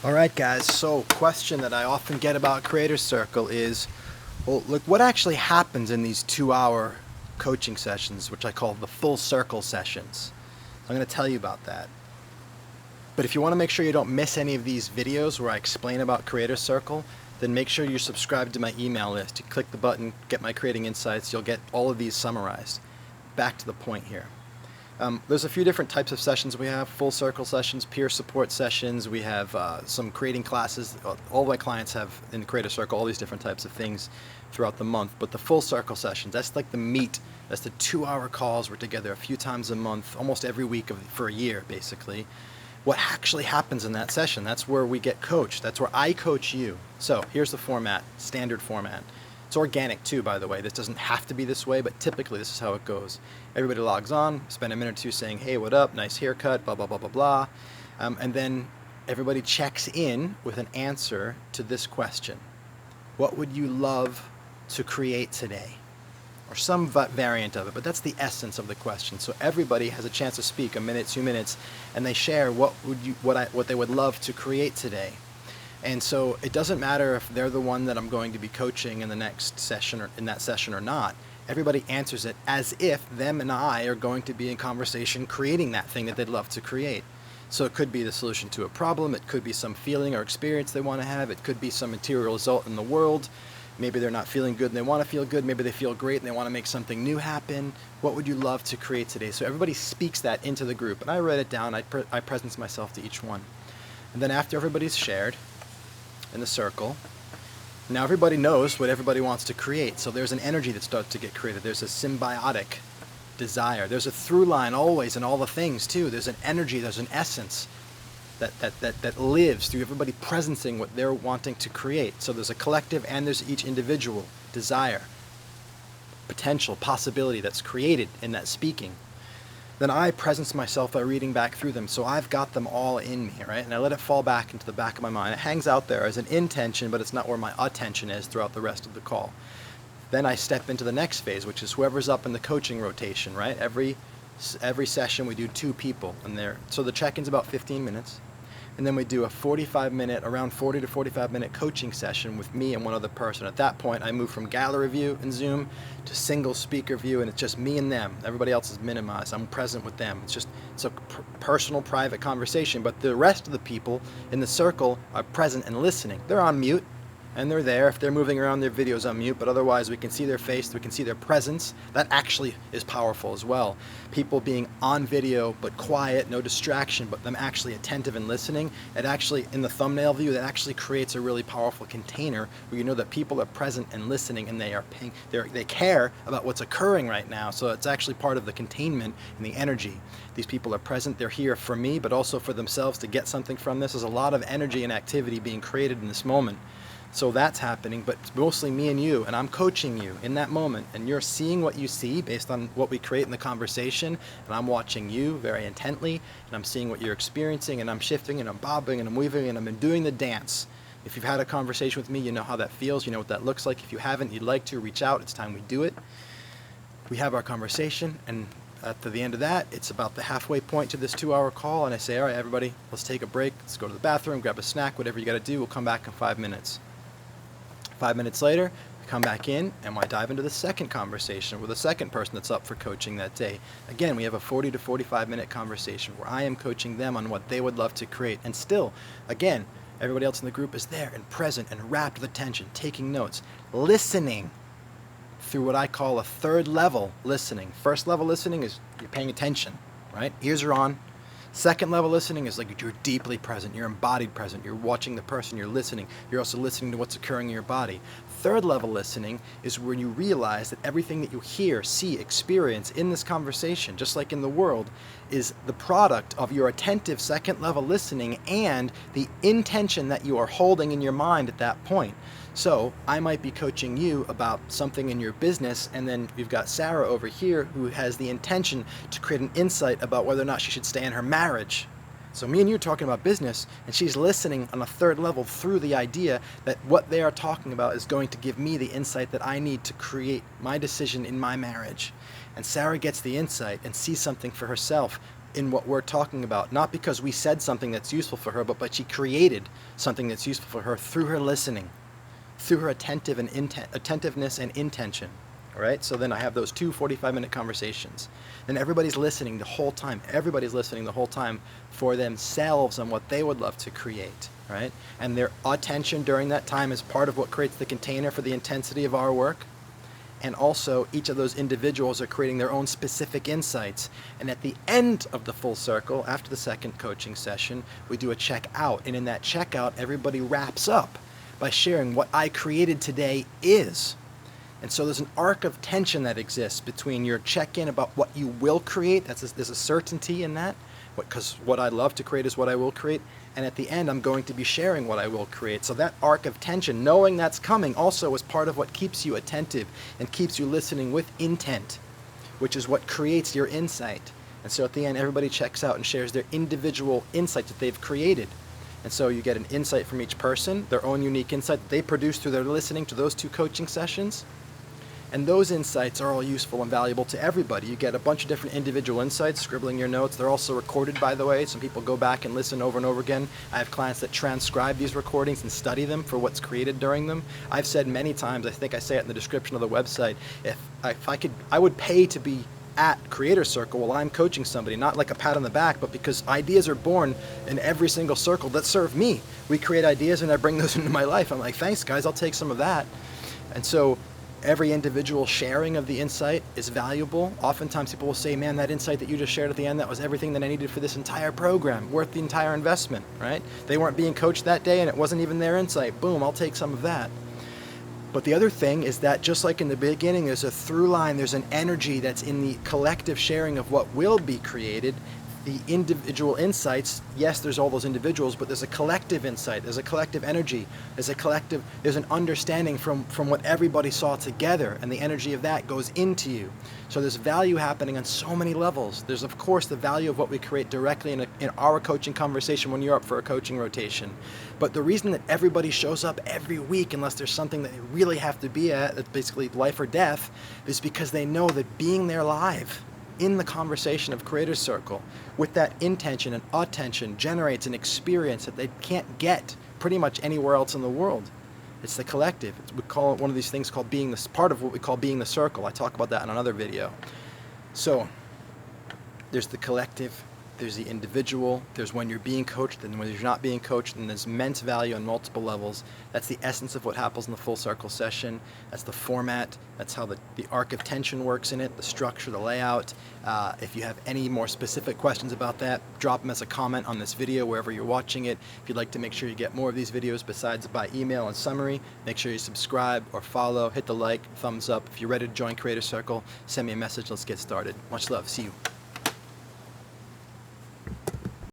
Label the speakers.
Speaker 1: All right, guys. So, question that I often get about Creator Circle is, well, look, what actually happens in these 2-hour coaching sessions, which I call the full circle sessions? I'm going to tell you about that. But if you want to make sure you don't miss any of these videos where I explain about Creator Circle, then make sure you're subscribed to my email list. You click the button, get my creating insights, you'll get all of these summarized. Back to the point here. There's a few different types of sessions we have: full circle sessions, peer support sessions. We have some creating classes. All my clients have in the Creator Circle all these different types of things throughout the month. But the full circle sessions, that's like the meat. That's the 2-hour calls. We're together a few times a month, almost every week for a year, basically. What actually happens in that session? That's where we get coached. That's where I coach you. So here's the format, standard format. It's organic too, by the way. This doesn't have to be this way, but typically this is how it goes. Everybody logs on, spend a minute or two saying, hey, what up, nice haircut, blah, blah, blah, blah, blah. And then everybody checks in with an answer to this question. What would you love to create today? Or some variant of it, but that's the essence of the question. So everybody has a chance to speak a minute, 2 minutes, and they share what they would love to create today. And so it doesn't matter if they're the one that I'm going to be coaching in the next session or in that session or not. Everybody answers it as if them and I are going to be in conversation creating that thing that they'd love to create. So it could be the solution to a problem, it could be some feeling or experience they want to have, it could be some material result in the world. Maybe they're not feeling good and they want to feel good, maybe they feel great and they want to make something new happen. What would you love to create today? So everybody speaks that into the group, and I write it down, I present myself to each one. And then after everybody's shared in the circle, now everybody knows what everybody wants to create. So there's an energy that starts to get created. There's a symbiotic desire. There's a through line always in all the things too. There's an energy, there's an essence that lives through everybody presencing what they're wanting to create. So there's a collective and there's each individual desire, potential, possibility that's created in that speaking. Then I presence myself by reading back through them. So I've got them all in me, right? And I let it fall back into the back of my mind. It hangs out there as an intention, but it's not where my attention is throughout the rest of the call. Then I step into the next phase, which is whoever's up in the coaching rotation, right? Every session we do 2 people, and so the check-in's about 15 minutes. And then we do a 45-minute, around 40 to 45-minute coaching session with me and one other person. At that point, I move from gallery view in Zoom to single speaker view, and it's just me and them. Everybody else is minimized. I'm present with them. It's a personal, private conversation, but the rest of the people in the circle are present and listening. They're on mute, and they're there. If they're moving around, their video's on mute, but otherwise we can see their face, we can see their presence. That actually is powerful as well. People being on video, but quiet, no distraction, but them actually attentive and listening. It actually, in the thumbnail view, that actually creates a really powerful container where you know that people are present and listening, and they care about what's occurring right now. So it's actually part of the containment and the energy. These people are present, they're here for me, but also for themselves to get something from this. There's a lot of energy and activity being created in this moment. So that's happening, but it's mostly me and you, and I'm coaching you in that moment, and you're seeing what you see based on what we create in the conversation, and I'm watching you very intently, and I'm seeing what you're experiencing, and I'm shifting, and I'm bobbing, and I'm weaving, and I'm doing the dance. If you've had a conversation with me, you know how that feels, you know what that looks like. If you haven't, you'd like to, reach out. It's time we do it. We have our conversation, and at the end of that, it's about the halfway point to this 2-hour call, and I say, all right, everybody, let's take a break. Let's go to the bathroom, grab a snack, whatever you got to do. We'll come back in 5 minutes. 5 minutes later, I come back in and I dive into the second conversation with the second person that's up for coaching that day. Again, we have a 40 to 45-minute conversation where I am coaching them on what they would love to create. And still, again, everybody else in the group is there and present and rapt with attention, taking notes, listening through what I call a 3rd level listening. 1st level listening is you're paying attention, right? Ears are on. 2nd level listening is like you're deeply present, you're embodied present, you're watching the person, you're listening, you're also listening to what's occurring in your body. 3rd level listening is when you realize that everything that you hear, see, experience in this conversation, just like in the world, is the product of your attentive 2nd level listening and the intention that you are holding in your mind at that point. So I might be coaching you about something in your business, and then you've got Sarah over here who has the intention to create an insight about whether or not she should stay in her marriage. So me and you are talking about business, and she's listening on a 3rd level through the idea that what they are talking about is going to give me the insight that I need to create my decision in my marriage. And Sarah gets the insight and sees something for herself in what we're talking about, not because we said something that's useful for her, but she created something that's useful for her through her listening, through her attentiveness and intention. All right, so then I have those two 45-minute conversations. Then everybody's listening the whole time. Everybody's listening the whole time for themselves on what they would love to create, right? And their attention during that time is part of what creates the container for the intensity of our work. And also, each of those individuals are creating their own specific insights. And at the end of the full circle, after the second coaching session, we do a check-out. And in that check-out, everybody wraps up by sharing what I created today is. And so there's an arc of tension that exists between your check-in about what you will create. There's a certainty in that, because what I love to create is what I will create. And at the end, I'm going to be sharing what I will create. So that arc of tension, knowing that's coming, also is part of what keeps you attentive and keeps you listening with intent, which is what creates your insight. And so at the end, everybody checks out and shares their individual insight that they've created. And so you get an insight from each person, their own unique insight that they produce through their listening to those two coaching sessions. And those insights are all useful and valuable to everybody. You get a bunch of different individual insights, scribbling your notes. They're also recorded, by the way. Some people go back and listen over and over again. I have clients that transcribe these recordings and study them for what's created during them. I've said many times, I think I say it in the description of the website, if I could, I would pay to be at Creator Circle while I'm coaching somebody, not like a pat on the back, but because ideas are born in every single circle that serve me. We create ideas and I bring those into my life. I'm like, thanks guys, I'll take some of that. And so every individual sharing of the insight is valuable. Oftentimes people will say, man, that insight that you just shared at the end, that was everything that I needed for this entire program, worth the entire investment, right? They weren't being coached that day and it wasn't even their insight. Boom, I'll take some of that. But the other thing is that just like in the beginning, there's a through line, there's an energy that's in the collective sharing of what will be created. The individual insights, yes, there's all those individuals, but there's a collective insight, there's a collective energy, there's an understanding from what everybody saw together, and the energy of that goes into you. So there's value happening on so many levels. There's, of course, the value of what we create directly in our coaching conversation when you're up for a coaching rotation. But the reason that everybody shows up every week, unless there's something that they really have to be at, that's basically life or death, is because they know that being there live, in the conversation of Creator Circle, with that intention and attention, generates an experience that they can't get pretty much anywhere else in the world. It's the collective. We call it one of these things called being this part of what we call being the circle. I talk about that in another video. So there's the collective, there's the individual, there's when you're being coached and when you're not being coached, and there's immense value on multiple levels. That's the essence of what happens in the full circle session. That's the format. That's how the arc of tension works in it, the structure, the layout. If you have any more specific questions about that, drop them as a comment on this video wherever you're watching it. If you'd like to make sure you get more of these videos besides by email and summary, make sure you subscribe or follow, hit the like, thumbs up. If you're ready to join Creator Circle, send me a message. Let's get started. Much love. See you.